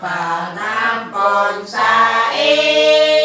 panampon sa imo.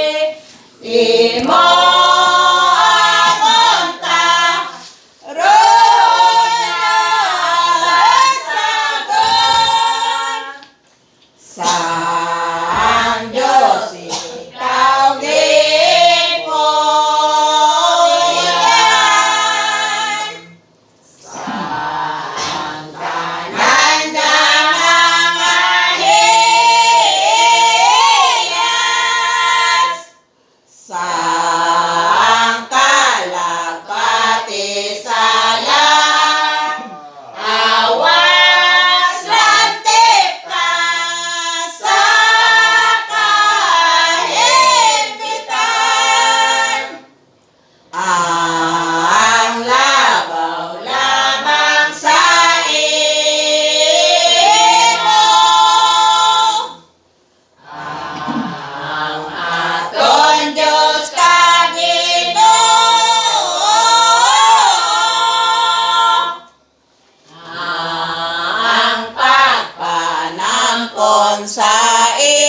Sa imo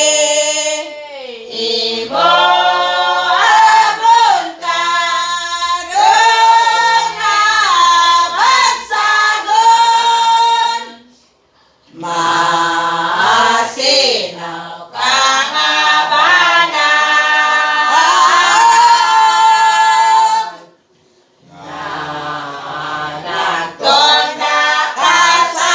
abot karon nga bagsagon, masinaw ka nga banag, nagton na ka sa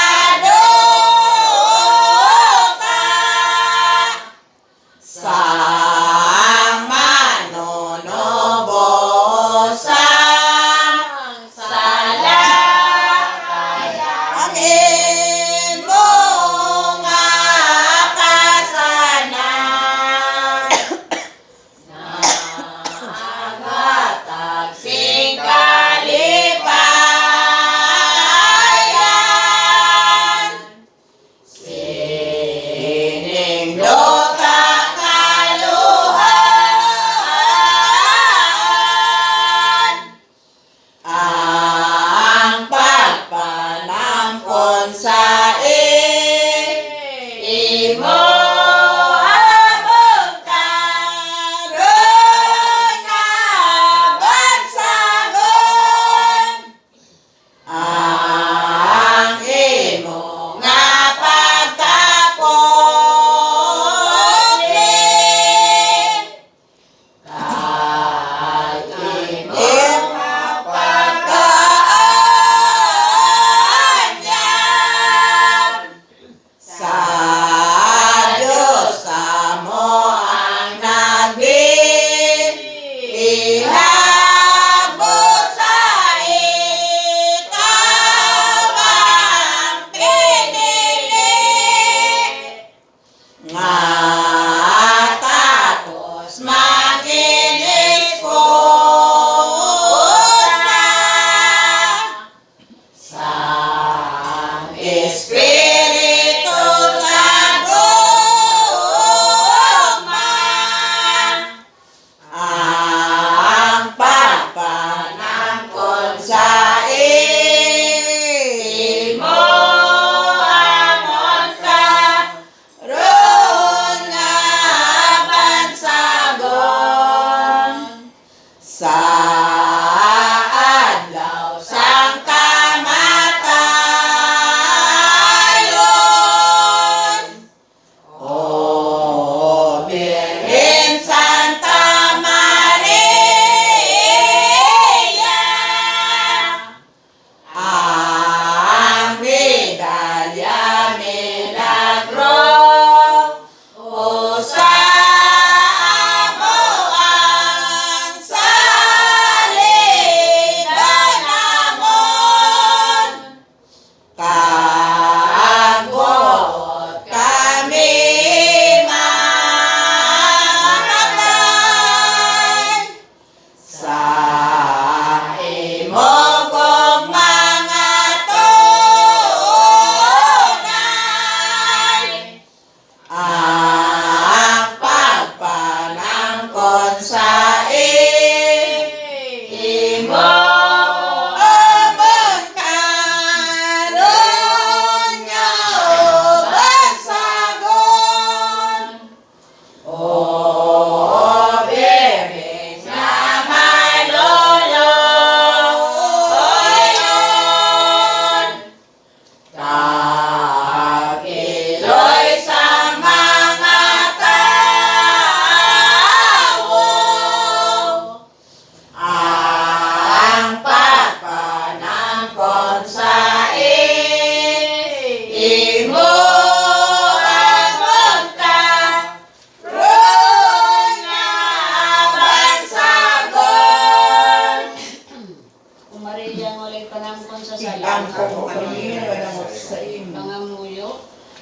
sang manonobo sang sala ang imo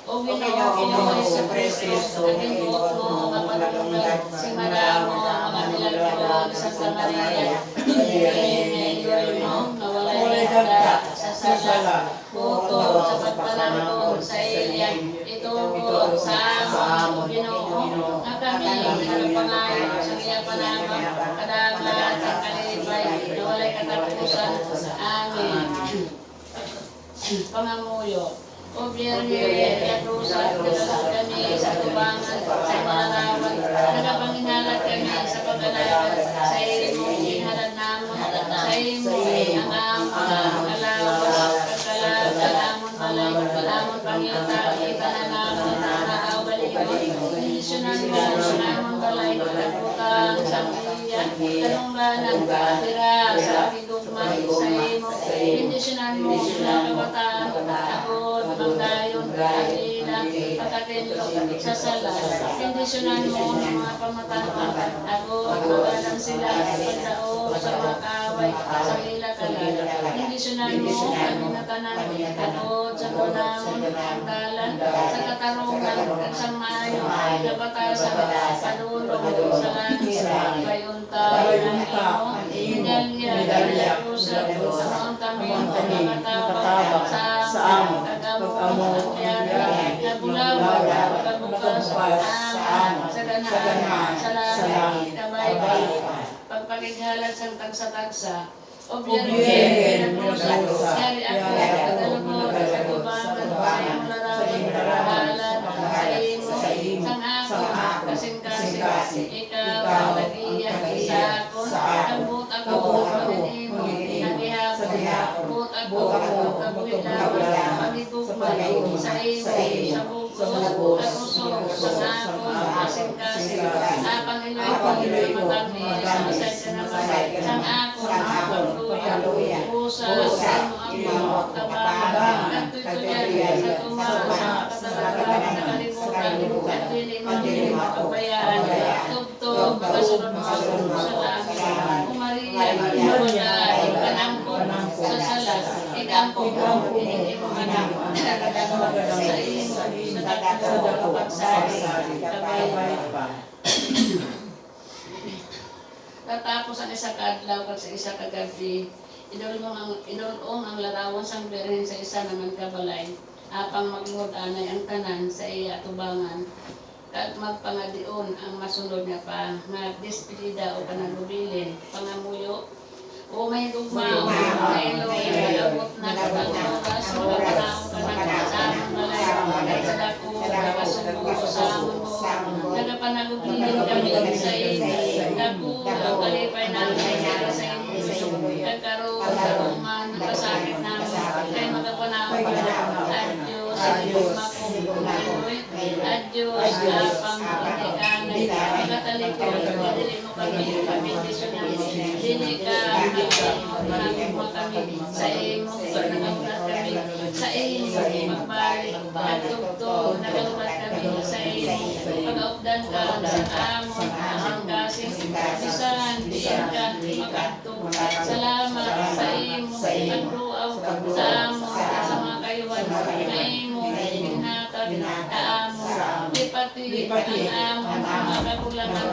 O Ginoo sa Kristo, aking buot mo, mapalunod, si Madamo, mga nilagpag sa Samaria, ngayon mo, nawalay ka sa sala, puto sa pagpalangkong sa iyan, ito po sa amon, O Ginoo, nga kami, nagpangayo, sa iya panamang, kadamat, ang kalipay, nawalay katapusan, amin. Pangamuyo. O Biyernes, Katusan, dalasal kami sa tubangan, sa malarawan, nagapanginalat kami sa pag-alawan, sa imo, inhalad namon, sa imo, ang amon, alawas, kagkalaban, amon balay, amon pangita, kita na namon, nakaubalikon, kondisyonan mo, sa amon balay, nagputang, sa iya, tanungganan, tira, sa aming dugma, sa imo, kondisyonan mo, sa kabataan, ako, pagdayon, alila, pagkatinlo, sa sala, kondisyonan mo ng mga pamatawa, ako, magalang sila, pagdao, sa mga kaaway, sa ila kalala, kondisyonan mo, kami na tanan, ako, sa panahon, ang dalan, sa katarungan, at sa mayo, kapatasan, padulong, sa langis, bayunta, ng imo, medalya, kusap, ang kami, pagkatawa, sa amon, pag-amo, ang yari, nabulawan, pagkabukas, sa ganaan, sa langit, kabaybay, pagpakighalan sa tagsa-tagsa, o Biyernes, yari ako, tagalungod, sa tubangan, sa iyong larawan, halan, sa imo, sang ako, kasing-kasing, ikaw, nag-iyak, sa akon, kabut ako, pagin imo, nagihapon, but ako, kabuhilawan, pagigugman, sa imo, sa bukod, kakusog, sa akon, kasing-kasing, Panginoon ko, matami, sa asad ka naman, sang akon, pagluya, pusa, sa imo ang tabangan, nagtutuyan, sa tumahan, sa makatalaga, nakalimutan, at dili magpabayaan, tugtog, kasunod sa langit, Maria, iwalay, kanangkon, sa salas, ikampong mo, hindi mo anak, sa imo, sa dako, pagsari, kabaybay pa. Katapos ang isa kadlaw kag sa isa ka gabi, inulong ang larawan sang Birhen sa isa naman kabalay, apang maglingod anay ang tanan sa iya tubangan, kag magpangadion ang masunod nga pa, nga despedida o panalubilin, pangamuyo, o may lugma, o may ilong, nagabot na katalogas, mga panahon ka na sa among balay, kahit sa dako, nakasubo sa amon mo, nagapanagugilin kami sa ini, dako, ang kalipay namin sa ini, kagkaroon, karuman, nakasakit namin, kay magapanahon ka na, adyos, makong, adyos, pangkutikanay, magatalikod, dili mo kami, pabindisyonan, dili ka, magpapagawa kami sa imo, nagagulat kami sa imo, magbalik, nagtugtog, nagagulat kami sa imo, pag-aupdan ka sa amon, ang kasing, bisan, diyan ka, makatog, salamat sa imo, pagruaw sa amon, sa mga kayuan, sa imo, hinatag, sa amon, lipati, ang amon, mga kagulangan,